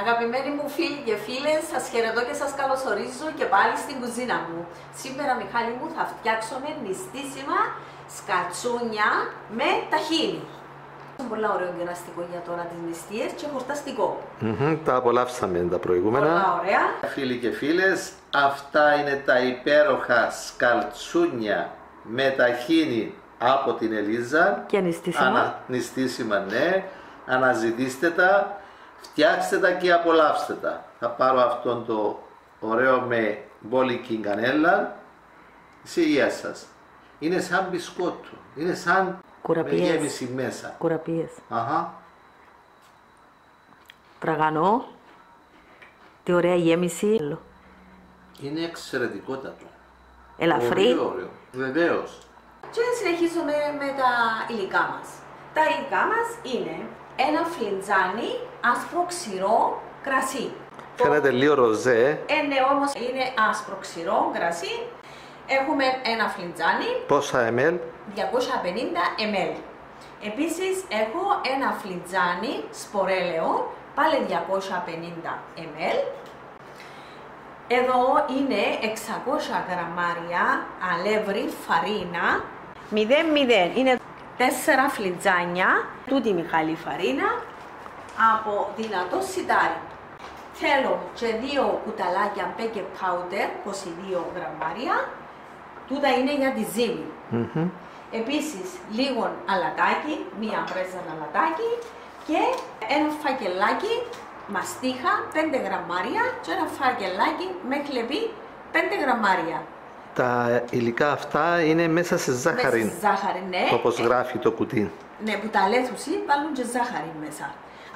Αγαπημένοι μου φίλοι και φίλες, σας χαιρετώ και σας καλωσορίζω και πάλι στην κουζίνα μου. Σήμερα, Μιχάλη μου, θα φτιάξουμε νηστίσιμα σκατσούνια με ταχίνι. Είναι πολύ ωραίο γεραστικό για τώρα τις νηστείες και χορταστικό. Τα απολαύσαμε τα προηγούμενα. Πολλά ωραία. Φίλοι και φίλες, αυτά είναι τα υπέροχα σκαλτσούνια με ταχίνι από την Ελίζα. Και νηστίσιμα. Νηστίσιμα, ναι. Αναζητήστε τα. Φτιάξτε τα και απολαύστε τα. Θα πάρω αυτόν το ωραίο με μπόλικη κανέλα. Σε υγεία σας. Είναι σαν μπισκότο. Είναι σαν κουραπίες. γέμιση μέσα. Κουραπίες. Αχα. Τραγανό. Τι ωραία γέμιση. Είναι εξαιρετικότατο. Ελαφρύ. Πολύ ωραίο. Βεβαίως. Και συνεχίζουμε με τα υλικά μας. Τα υλικά μας είναι ένα φλιτζάνι άσπρο ξηρό κρασί. Φαίνεται λίγο ροζέ. Ναι, όμως είναι άσπρο ξηρό κρασί. Έχουμε ένα φλιτζάνι. Πόσα ml? 250 ml. Επίσης έχω ένα φλιτζάνι σπορέλαιο, πάλι 250 ml. Εδώ είναι 600 γραμμάρια αλεύρι φαρίνα 0,0. Είναι 4 φλιτζάνια τούτη Μιχάλη φαρίνα από δυνατό σιτάρι. Θέλω και 2 κουταλάκια baking powder 22 γραμμάρια. Τούτα είναι για τη ζύμη. Επίσης λίγο αλατάκι, μία πρέζα αλατάκι και ένα φακελάκι μαστίχα 5 γραμμάρια και ένα φακελάκι με χλεπί 5 γραμμάρια. Τα υλικά αυτά είναι μέσα σε ζάχαρη. Μέσα σε ζάχαρη, ναι. Όπως γράφει το κουτί. Ναι, που τα λέσουσι βάλουν και ζάχαρη μέσα.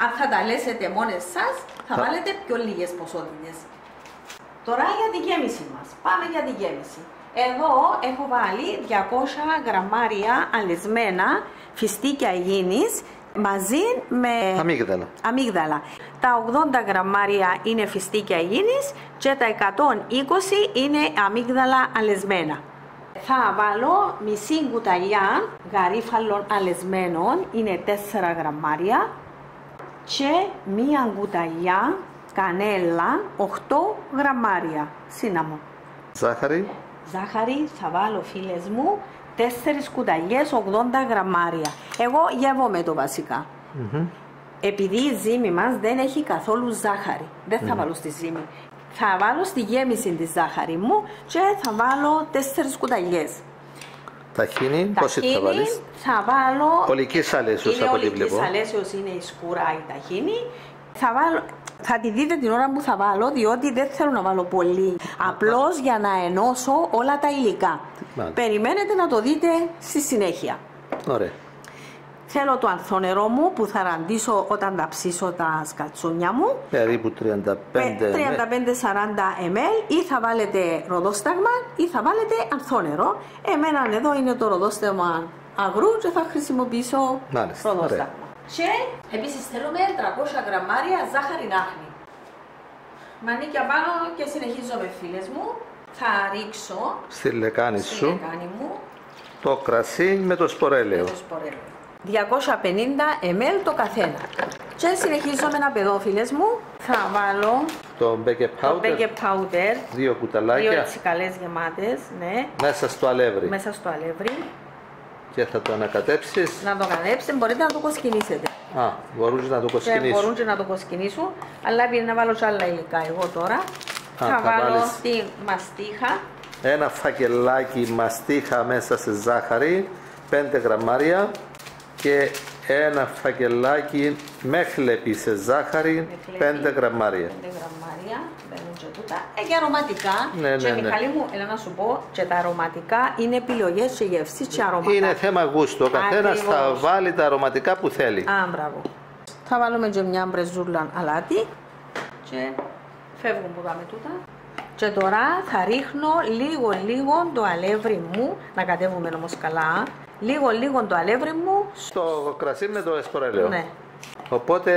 Αν θα τα λέσετε μόνες σας, θα βάλετε πιο λίγες ποσότητες. Τώρα για τη γέμιση μας. Πάμε για τη γέμιση. Εδώ έχω βάλει 200 γραμμάρια αλεσμένα φιστίκια αιγίνης μαζί με αμύγδαλα. Τα 80 γραμμάρια είναι φιστίκια αιγίνης και τα 120 είναι αμύγδαλα αλεσμένα. Θα βάλω μισή κουταλιά γαρίφαλων αλεσμένων, είναι 4 γραμμάρια και μία κουταλιά κανέλα 8 γραμμάρια σύναμο. Ζάχαρη θα βάλω, φίλες μου, 4 κουταλιές 80 γραμμάρια. Εγώ γεύομαι το βασικά. Επειδή η ζύμη μας δεν έχει καθόλου ζάχαρη, δεν θα βάλω στη ζύμη. Θα βάλω στη γέμιση τη ζάχαρη μου και θα βάλω 4 κουταλιές. Ταχίνι, πόση θα βάλεις? Θα βάλω... Ολικής αλέσεως από ό,τι βλέπω. Ολικής αλέσεως είναι η σκούρα η ταχίνι. Θα τη δείτε την ώρα που θα βάλω, διότι δεν θέλω να βάλω πολύ. Απλώς για να ενώσω όλα τα υλικά. Περιμένετε να το δείτε στη συνέχεια. Ωραία. Θέλω το ανθόνερό μου που θα ραντίσω όταν τα ψήσω τα σκατσούνια μου. Περίπου 35 ml ή θα βάλετε ροδόσταγμα ή θα βάλετε ανθόνερο. Εμένα εδώ είναι το ροδόσταγμα αγρού και θα χρησιμοποιήσω ροδόσταγμα. Και επίσης θέλουμε 300 γραμμάρια ζάχαρη άχνη. Μανίκια πάνω και συνεχίζω με φίλες μου. Θα ρίξω στη λεκάνη μου το κρασί με το σπορέλαιο. 250 ml το καθένα. Και συνεχίζω με ένα παιδό, φίλες μου. Θα βάλω το baking powder, 2 κουταλάκια, 2 τσικαλές γεμάτες, ναι. Μέσα στο αλεύρι. Και θα το ανακατέψεις. Να το ανακατέψετε, μπορείτε να το κοσκινήσετε. Μπορούν να το κοσκινήσουν. Μπορούν και να το κοσκινήσουν, αλλά επειδή να βάλω και άλλα υλικά εγώ τώρα. Θα βάλω τη μαστίχα. Ένα φακελάκι μαστίχα μέσα σε ζάχαρη, 5 γραμμάρια. Και ένα φακελάκι με χλεπί σε ζάχαρη, 5 γραμμάρια. 5 γραμμάρια, μπαίνουν και τούτα. Και αρωματικά. Και Μιχάλη μου, έλα να σου πω, και τα αρωματικά είναι επιλογές και γεύσεις και αρωματικά. Είναι θέμα γούστου. Ο καθένας θα βάλει τα αρωματικά που θέλει. Μπράβο. Θα βάλουμε και μια μπρεζούλα αλάτι και φεύγουν που πάμε τούτα. Και τώρα θα ρίχνω λίγο το αλεύρι μου, να κατέβουμε όμως καλά. Λίγο το αλεύρι μου στο κρασί με το σπορέλαιο. Ναι. Οπότε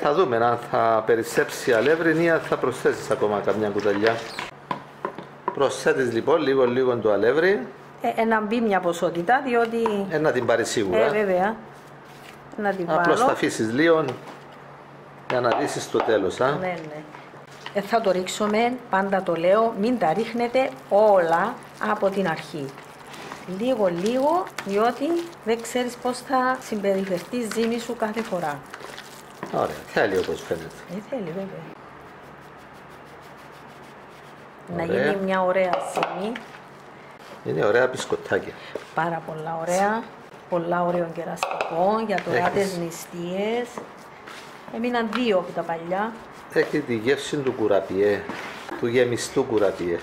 θα δούμε αν θα περισσέψει αλεύρι ή αν θα προσθέσεις ακόμα καμιά κουταλιά. Προσθέτεις λοιπόν λίγο το αλεύρι. Να μπει μια ποσότητα, διότι... Να την πάρει σίγουρα. Βέβαια. Να την Απλώς θα αφήσεις λίγο. Για να δεις στο τέλος, α. Ναι, ναι. Θα το ρίξουμε, πάντα το λέω, μην τα ρίχνετε όλα από την αρχή. Λίγο, διότι δεν ξέρεις πώς θα συμπεριφερθεί η ζύμη σου κάθε φορά. Ωραία, θέλει όπως φαίνεται. Θέλει, βέβαια. Ωραία. Να γίνει μια ωραία ζύμη. Είναι ωραία μπισκοτάκια. Πάρα πολλά ωραία. Πολλά ωραίο κεραστικό για τώρα τις νηστείες. Έμειναν 2 από τα παλιά. Έχει τη γεύση του κουραπιέ, του γεμιστού κουραπιέ.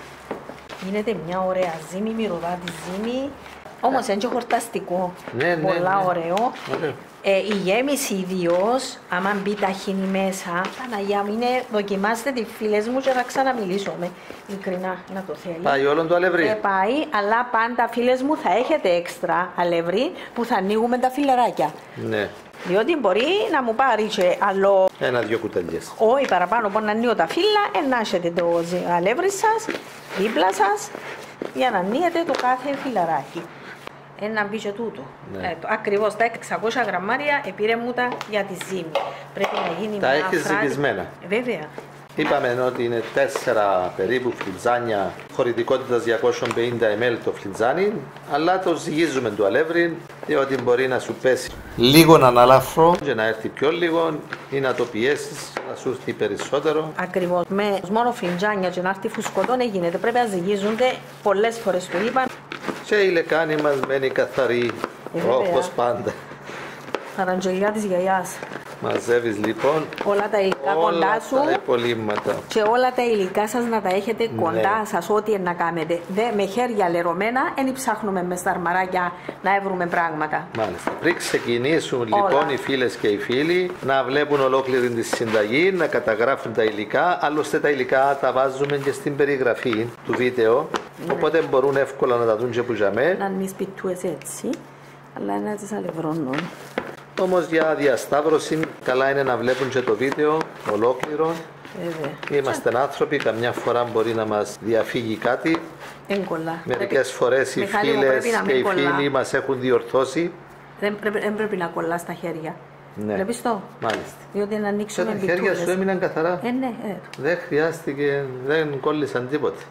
Γίνεται μια ωραία ζύμη, μυρωδάτη ζύμη. Όμως είναι και χορταστικό. Ναι, πολλά ωραίο. Ωραίο. Η γέμιση ιδίως, άμα μπει ταχίνι μέσα, Παναγιά μου, είναι, δοκιμάστε τις φίλες μου και θα ξαναμιλήσουμε. Ειλικρινά, να το θέλει. Πάει όλο το αλεύρι. Πάει, αλλά πάντα φίλες μου θα έχετε έξτρα αλεύρι που θα ανοίγουμε τα φιλεράκια. Ναι. Διότι μπορεί να μου πάρει και άλλο. 1-2 κουταλιές. Όχι παραπάνω, μπορεί να ανοίγω τα φύλλα, να έχετε το αλεύρι σας, δίπλα σας, για να ανοίγετε το κάθε φιλαράκι. Ένα μπει και τούτο. Ναι. Ακριβώς τα 600 γραμμάρια επήρε μου τα για τη ζύμη. Πρέπει να γίνει Τα μια έχεις φράση. ζυγισμένα. Βέβαια. Είπαμε ότι είναι 4 περίπου φλιτζάνια χωρητικότητας 250 ml το φλιτζάνι, αλλά το ζυγίζουμε το αλεύρι, διότι μπορεί να σου πέσει λίγο να αναλαφρώ και να έρθει πιο λίγο ή να το πιέσεις να σου έρθει περισσότερο. Ακριβώς. Με μόνο φλιτζάνια και να έρθει φουσκωτό δεν γίνεται. Πρέπει να ζυγίζονται πολλές φορές, το είπα. Και η λεκάνη μας μένει καθαρή, όπως πάντα. Χαραντζελιά της γιαγιάς. Μαζεύεις λοιπόν Όλα τα υλικά κοντά όλα σου. τα υπολείμματα. Και όλα τα υλικά σας να τα έχετε Ναι. κοντά σας, ό,τι να κάνετε. Με χέρια λερωμένα, δεν ψάχνουμε μες στα αρμαράκια να βρούμε πράγματα. Μάλιστα. Πριν ξεκινήσουν λοιπόν οι φίλες και οι φίλοι να βλέπουν ολόκληρη τη συνταγή, να καταγράφουν τα υλικά, άλλωστε τα υλικά τα βάζουμε και στην περιγραφή του βίντεο, οπότε μπορούν εύκολα να τα δουν και που ζαμέ. Να μην σπιτούες έτσι, αλλά να τις αλευρώνουν. Όμως για διασταύρωση καλά είναι να βλέπουν και το βίντεο ολόκληρο. Βέβαια. Είμαστε άνθρωποι, καμιά φορά μπορεί να μας διαφύγει κάτι. Έγκολα. Μερικές φορές οι Μιχάλη μου, φίλες πρέπει να και μην οι κολλά. φίλοι μας έχουν διορθώσει. Δεν πρέπει να κολλά στα χέρια. Ναι. Βλέπεις το. Μάλιστα. Διότι να Και ανοίξουμε τα χέρια μπιτούλες. σου έμειναν καθαρά. Ναι. Δεν χρειάστηκε, δεν κόλλησαν τίποτα.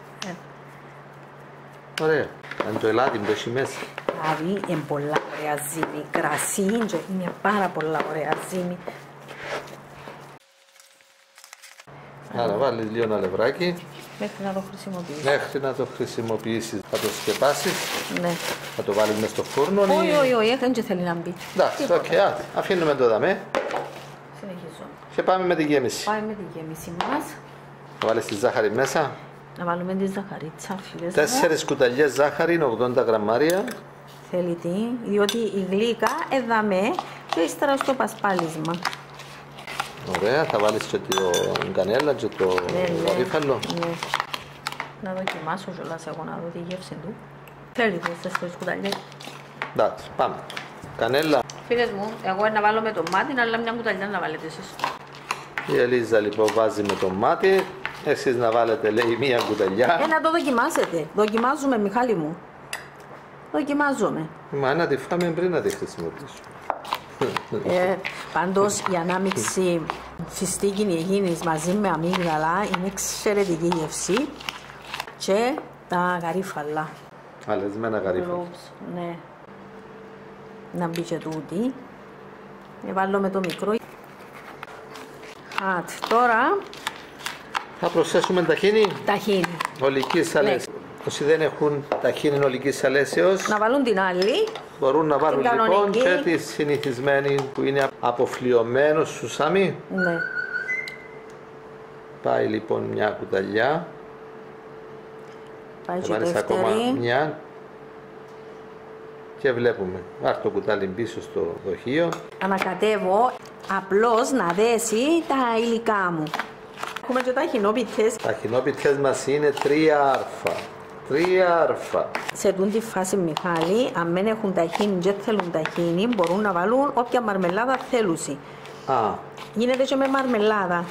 Ωραία. Αν το ελάτι που έχει μέσα. Δηλαδή είναι πολλά ωραία ζύμη. Κρασί και είναι πάρα πολλά ωραία ζύμη. Άρα βάλεις λίγο αλευράκι Μέχρι να το χρησιμοποιήσεις. μέχρι να το χρησιμοποιήσεις. Θα το σκεπάσεις, Ναι. θα το βάλεις μες στο φούρνο. Όχι, δεν θέλει να μπει. Εντάξει, Τίποτα. οκ, αφήνουμε το δαμέ Συνεχίζω. και πάμε με τη γέμιση. Πάμε με τη γέμιση μας. Θα βάλεις τη ζάχαρη μέσα. Να βάλουμε τη ζαχαρίτσα, φίλες μου. 4 κουταλιές ζάχαρη, 80 γραμμάρια. Θέλει τι, διότι η γλύκα εδαμέ και ύστερα στο πασπάλισμα. Ωραία, θα βάλεις και το κανέλα και το γαρίφαλο. Ναι. Να δοκιμάσω κιόλας εγώ να δω τη γεύση του. Θέλει τις 4 κουταλιές. Εντάξει, πάμε. Κανέλα. Φίλες μου, εγώ να βάλω με το μάτι, αλλά μια κουταλιά να βάλετε εσείς. Η Ελίζα λοιπόν βάζει με το μάτι. Εσείς να βάλετε λέει μία κουταλιά. Να το δοκιμάσετε. Δοκιμάζουμε, Μιχάλη μου. Δοκιμάζουμε. Μα να τη φάμε πριν να τη χρησιμοποιήσουμε. Πάντως η ανάμειξη φιστίκινη εκείνης μαζί με αμύγδαλα είναι εξαιρετική γεύση και τα γαρίφαλα. Αλεσμένα γαρίφαλα. Ναι. Να μπει και τούτη. Βάλω με το μικρό. Τώρα Θα προσθέσουμε ταχίνι ταχίνι. ολικής αλέσεως. Όσοι δεν έχουν ταχίνι ολικής αλέσεως Να βάλουν την άλλη. μπορούν να βάλουν την λοιπόν κανονική. και τη συνηθισμένη που είναι αποφλιωμένο σουσάμι. Ναι. Πάει λοιπόν μια κουταλιά. Πάει Θα και βάλεις ακόμα δεύτερη. μια. Και βλέπουμε. Βάρ' το κουτάλι πίσω στο δοχείο. Ανακατεύω απλώς να δέσει τα υλικά μου. Έχουμε και τα χινόπιτες. Τα χινόπιτες μας είναι 3α. 3α. Σε τούν τη φάση, Μιχάλη, αν δεν έχουν ταχίνι και θέλουν ταχίνι, μπορούν να βάλουν όποια μαρμελάδα θέλουν. Α, Γίνεται και με μαρμελάδα.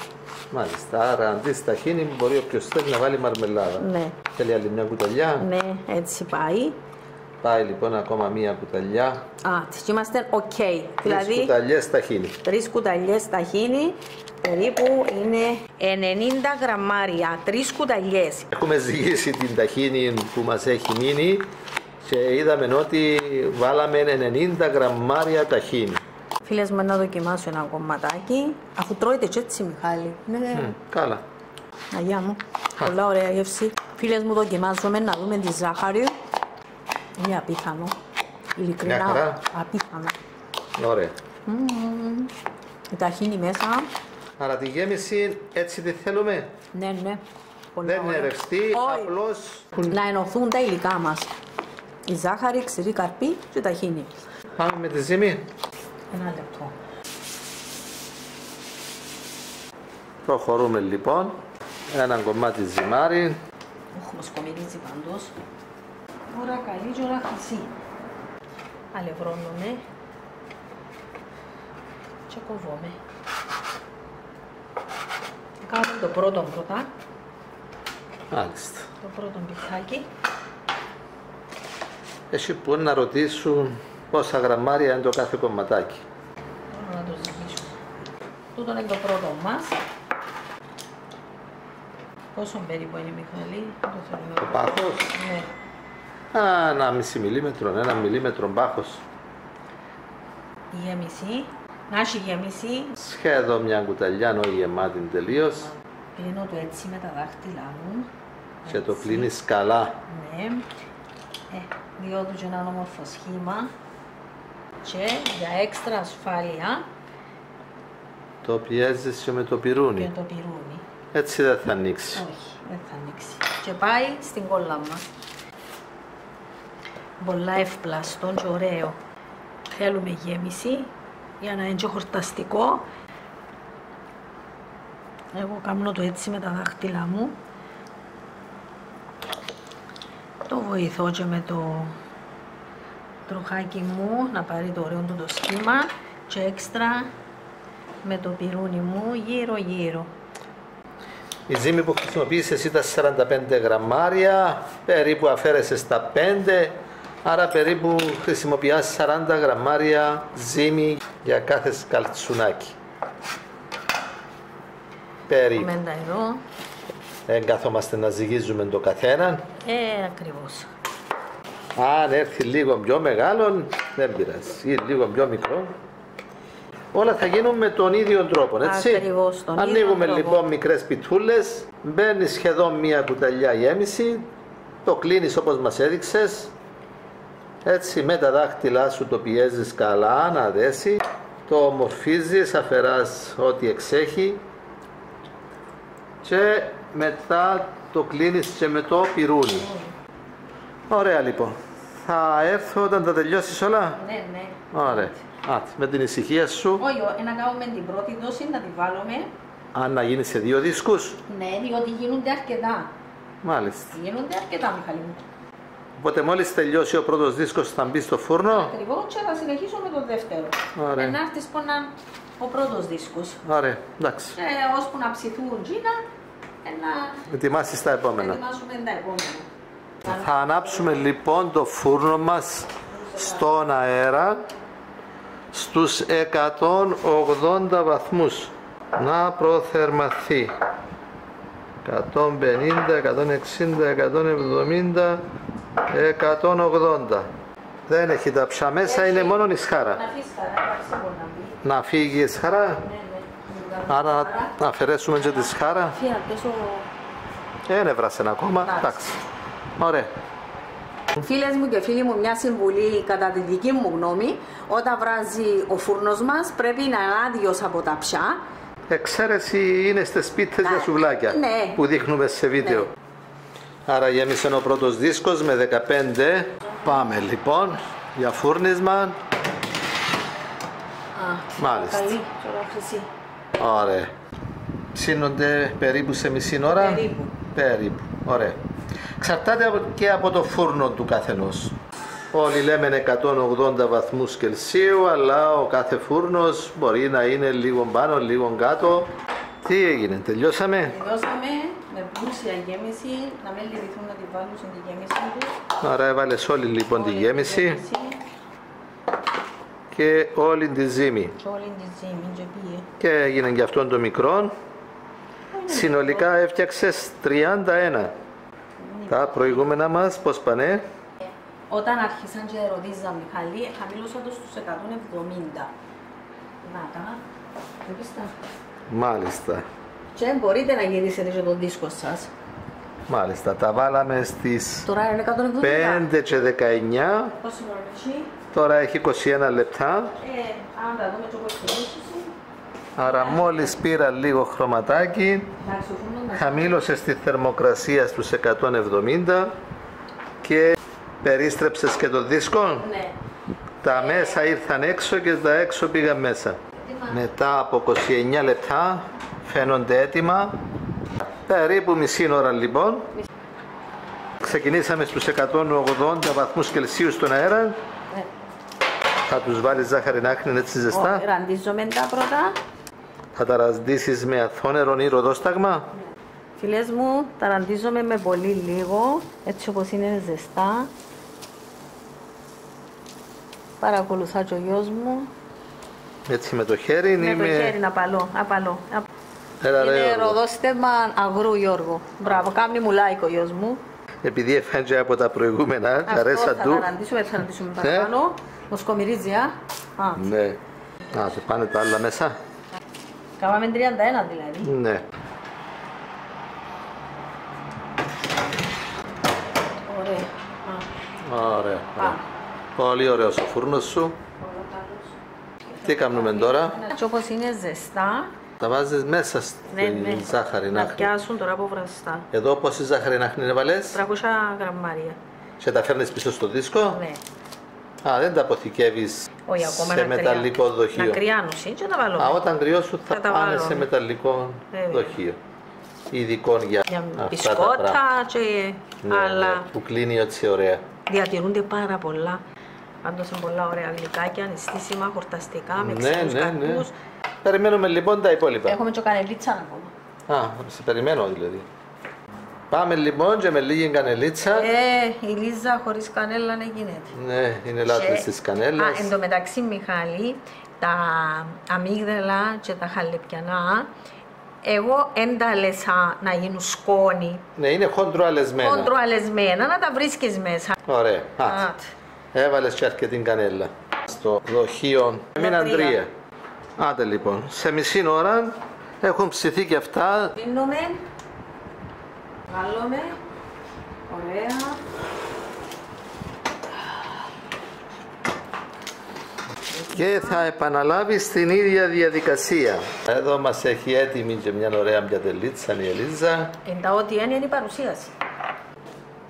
μάλιστα. Άρα αντί στα χίνι μπορεί όποιος θέλει να βάλει μαρμελάδα. Ναι. Θέλει άλλη μια κουταλιά. Ναι, έτσι πάει. Πάει λοιπόν ακόμα μια κουταλιά. Και είμαστε ok. 3 Δηλαδή, κουταλιές ταχίνι. 3 κουταλιές ταχίνι περίπου είναι 90 γραμμάρια, 3 κουταλιές. Έχουμε ζυγίσει την ταχίνη που μας έχει μείνει και είδαμε ότι βάλαμε 90 γραμμάρια ταχίνη. Φίλες μου, να δοκιμάσω ένα κομματάκι, αφού τρώετε και έτσι, Μιχάλη. Καλά. Αγιά μου, πολλά ωραία γεύση. Φίλες μου, δοκιμάζουμε να δούμε τη ζάχαρη. Είναι απίθανο. Ειλικρινά, απίθανο. Ωραία. Η ταχίνη μέσα. Άρα τη γέμιση έτσι τη θέλουμε. Ναι, ναι. Πολύ Δεν ωραία. είναι ρευστή, απλώς... Να ενωθούν τα υλικά μας. Η ζάχαρη, ξηρή καρπή και η ταχίνη. Πάμε με τη ζύμη. Ένα λεπτό. Προχωρούμε λοιπόν. Ένα κομμάτι ζυμάρι. Έχουμε σκομιλίζει πάντως. Ώρα καλή και ώρα χρυσή. Αλευρώνουμε και κοβούμε. Θα κάνουμε το πρώτο πρώτα. Μάλιστα. Το πρώτο πιτσάκι. Έχει που να ρωτήσουν πόσα γραμμάρια είναι το κάθε κομματάκι. Μπορούμε να το ζυγίσουμε. Τούτο είναι το πρώτο μας. Πόσο περίπου είναι, Μιχαλή? Το πάχος. Ναι. 1,5 μιλίμετρο, 1 μιλίμετρο πάχος. Η γέμιση. Να έχει γέμιση. Σχεδόν μια κουταλιά, όχι γεμάτη τελείως. Κλείνω το έτσι με τα δάχτυλά μου. Και το κλείνεις καλά. Ναι. Διότι και ένα όμορφο σχήμα. Και για έξτρα ασφάλεια Το πιέζεις και με το πυρούνι. και το πυρούνι. Έτσι δεν θα ανοίξει. Όχι, δεν θα ανοίξει. Και πάει στην κόλλα μας. Πολλά ευπλαστό και ωραίο. Θέλουμε γέμιση για να είναι και χορταστικό. Εγώ κάνω το έτσι με τα δάχτυλα μου. Το βοηθώ και με το τροχάκι μου να πάρει το ωραίο του το σχήμα και έξτρα με το πυρούνι μου γύρω γύρω. Η ζύμη που χρησιμοποίησες ήταν 45 γραμμάρια, περίπου αφαίρεσες στα 5, άρα περίπου χρησιμοποιάς 40 γραμμάρια ζύμη για κάθε σκαλτσουνάκι. Περίπου. Μέντα εδώ. Δεν καθόμαστε να ζυγίζουμε το καθέναν. Ακριβώς. Αν έρθει λίγο πιο μεγάλο, δεν πειράζει. Ή λίγο πιο μικρό. Όλα θα γίνουν με τον ίδιο τρόπο, έτσι. Ακριβώς τον ίδιο Ανοίγουμε τρόπο. λοιπόν μικρές πιτούλες, μπαίνει σχεδόν μία κουταλιά γέμιση, το κλείνεις όπως μας έδειξες, έτσι με τα δάχτυλά σου το πιέζεις καλά να δέσει, το ομορφίζεις, αφαιράς ό,τι εξέχει και μετά το κλείνεις και με το πυρούνι. Ωραία λοιπόν. Θα έρθω όταν τα τελειώσεις όλα. Ναι, ναι. Ωραία. Με την ησυχία σου. Όχι, να κάνουμε την πρώτη δόση, να τη βάλουμε. Αν να γίνει σε 2 δίσκους. Ναι, διότι γίνονται αρκετά. Μάλιστα. Γίνονται αρκετά, Μιχαλή μου. Οπότε μόλις τελειώσει ο πρώτος δίσκος θα μπει στο φούρνο. Ακριβώς, και θα συνεχίσω με το δεύτερο. Ωραία. Να έρθεις που να ο πρώτος δίσκος. Ωραία, εντάξει. Ώσπου να ψηθούν τζίνα, να Ετοιμάσεις τα επόμενα. ετοιμάσουμε τα επόμενα. Θα ανάψουμε λοιπόν το φούρνο μας στον αέρα στους 180 βαθμούς. Να προθερμαθεί. 150, 160, 170, 180. Δεν έχει ταψά μέσα, είναι μόνο η σχάρα. Να αφήσεις χαρά, εντάξει, μπορεί να μπει. Να φύγει η σχάρα. Ναι, ναι. Άρα να αφαιρέσουμε και τη σχάρα. Φύγα τόσο. Έβρασε ακόμα. Εντάξει. Εντάξει. Ωραία. Φίλες μου και φίλοι μου, μια συμβουλή κατά τη δική μου γνώμη: όταν βράζει ο φούρνος μας, πρέπει να είναι άδειος από ταψά. Εξαίρεση είναι στις πίτσες για σουβλάκια Ναι. που δείχνουμε σε βίντεο. Άρα γέμισε ο πρώτος δίσκος με 15. Πάμε λοιπόν για φούρνισμα. Μάλιστα. Καλή, τώρα χρυσή. Ωραία. Ψήνονται περίπου σε μισή ώρα. Περίπου. Περίπου. Ωραία. Εξαρτάται και από το φούρνο του καθενός. Όλοι λέμε 180 βαθμούς Κελσίου, αλλά ο κάθε φούρνος μπορεί να είναι λίγο πάνω, λίγο κάτω. Τι έγινε, τελειώσαμε. Τελειώσαμε με πλούσια γέμιση, να μην λυπηθούν να τη βάλουν στην γέμιση τους. Άρα έβαλες όλη λοιπόν τη γέμιση. και όλη τη ζύμη. Και όλη τη ζύμη και πήγε. Και έγινε και αυτόν το μικρό. Συνολικά έφτιαξες 31. Τα προηγούμενα μας πώς πάνε? Όταν άρχισαν και ρωτήσαν Μιχαλή, χαμήλωσα το στους 170. Να τα, βλέπεις τα. Μάλιστα. Και μπορείτε να γυρίσετε και το δίσκο σας. Μάλιστα, τα βάλαμε στις Τώρα είναι 170. 5 και 19. Πόση ώρα είναι εκεί? Τώρα έχει 21 λεπτά. Αν τα δούμε και όπως τελείωσες. Άρα μόλις πήρα λίγο χρωματάκι, Εντάξει, ο φούρνος χαμήλωσε τη θερμοκρασία στους 170 και περίστρεψες και το δίσκο. ναι. Τα μέσα ήρθαν έξω και τα έξω πήγαν μέσα. Μετά από 29 λεπτά φαίνονται έτοιμα. Περίπου μισή ώρα λοιπόν. Ξεκινήσαμε στους 180 βαθμούς Κελσίου στον αέρα. Ναι. Θα τους βάλεις ζάχαρη να άχνη έτσι ζεστά. Ραντίζομαι τα πρώτα. Θα τα ραντίσεις με αθώνερο ή ροδόσταγμα. Φίλες μου, τα ραντίζομαι με πολύ λίγο, έτσι όπως είναι ζεστά. Παρακολουθά και ο γιος μου. Έτσι με το χέρι Με το χέρι να απαλώ. Είναι ροδόστευμα αγρού, Γιώργο. Μπράβο, κάνει μου like ο γιος μου. Επειδή έφαγε από τα προηγούμενα, αρέσα του. Θα ραντίσουμε παραπάνω. Μοσκομυρίζει, α. Ναι. Α, σε πάνε τα άλλα μέσα. Κάμαμε 31 δηλαδή. Ναι. Ωραία. Ωραία. Πολύ ωραίος ο φούρνος σου. Τι κάνουμε τώρα? Έτσι όπως είναι ζεστά, Τα βάζεις μέσα στη ζάχαρη να νάχνη. πιάσουν τώρα από βραστά. Εδώ πόση ζάχαρη νάχνη έβαλες? 300 γραμμάρια. Και τα φέρνεις πίσω στο δίσκο? Ναι. Α, δεν τα αποθηκεύεις Όχι, ακόμα σε μεταλλικό δοχείο. Να κρυάνουν και τα βάλω. Α, όταν κρυώσουν θα τα πάνε βάλω. σε μεταλλικό δοχείο. Ειδικό για Για αυτά τα μπισκότα πράγματα. και Ναι, άλλα. ναι, που κλείνει έτσι ωραία. Διατηρούνται πάρα πολλά. Πάντως είναι πολλά ωραία γλυκάκια, νηστίσιμα, χορταστικά, με Ναι, ξένους ναι, ναι. καρπούς. Περιμένουμε λοιπόν τα υπόλοιπα. Έχουμε και κανελίτσα ακόμα. Α, σε περιμένω δηλαδή. Πάμε λοιπόν και με λίγη κανελίτσα. Η Λίζα χωρίς κανέλα δεν γίνεται. Ναι, είναι λάτρες της κανέλας. Εν τω μεταξύ, Μιχάλη, τα αμύγδαλα και τα χαλεπιανά, εγώ ένταλεσα να γίνουν σκόνη, Ναι, είναι χοντροαλεσμένα. κοντροαλεσμένα, να τα βρίσκεις μέσα. Ωραία. Άτε. Έβαλες και αρκετή κανέλα. Στο δοχείο μείναν 3. Άντε λοιπόν, σε μισή ώρα έχουν ψηθεί και αυτά. Δίνουμε, βάλουμε, ωραία. Και θα επαναλάβεις την ίδια διαδικασία. Εδώ μας έχει έτοιμη και μια ωραία πιατελίτσα η Ελίζα. Τα ό,τι είναι η παρουσίαση.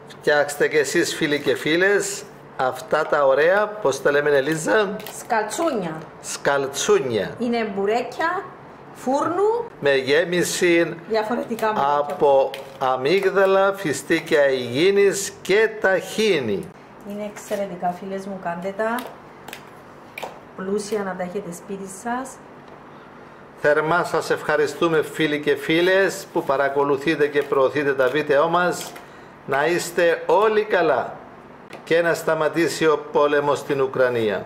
Φτιάξτε και εσείς φίλοι και φίλες αυτά τα ωραία, πώς τα λέμε Ελίζα? Σκαλτσούνια. Σκαλτσούνια. Είναι μπουρέκια φούρνου, Με γέμιση διαφορετικά μπουρέκια. από αμύγδαλα, φιστίκια υγιεινής και ταχίνι. Είναι εξαιρετικά, φίλες μου, κάντε τα. Πλούσια να τα έχετε σπίτι σας. Θερμά σας ευχαριστούμε φίλοι και φίλες που παρακολουθείτε και προωθείτε τα βίντεό μας. Να είστε όλοι καλά και να σταματήσει ο πόλεμος στην Ουκρανία.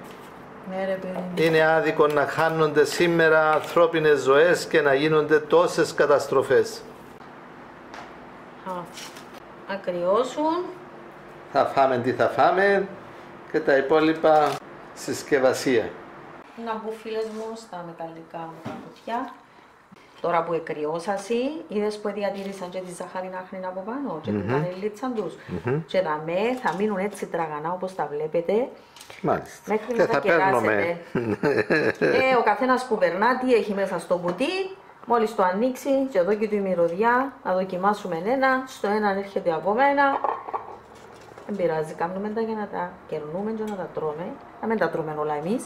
Ναι, ρε παιδί. Είναι άδικο να χάνονται σήμερα ανθρώπινες ζωές και να γίνονται τόσες καταστροφές. Να κρυώσουν. Θα φάμε τι θα φάμε και τα υπόλοιπα συσκευασία. Να μπουν, φίλες μου, στα μεταλλικά μου τα κουτιά. Τώρα που εκρυώσασαι, είδες που διατήρησαν και τη ζάχαρη άχνη από πάνω και την κανελίτσα τους. Και τα θα μείνουν έτσι τραγανά όπως τα βλέπετε. Μάλιστα. Μέχρι Και να θα τα παίρνουμε. κεράσετε. Ο καθένας που περνά τι έχει μέσα στο κουτί. Μόλις το ανοίξει και εδώ και τη μυρωδιά, να δοκιμάσουμε ένα. Στο ένα έρχεται από μένα. Δεν πειράζει, κάνουμε τα για να τα κερνούμε και να τα τρώμε. Να μην τα τρώμε όλα εμείς.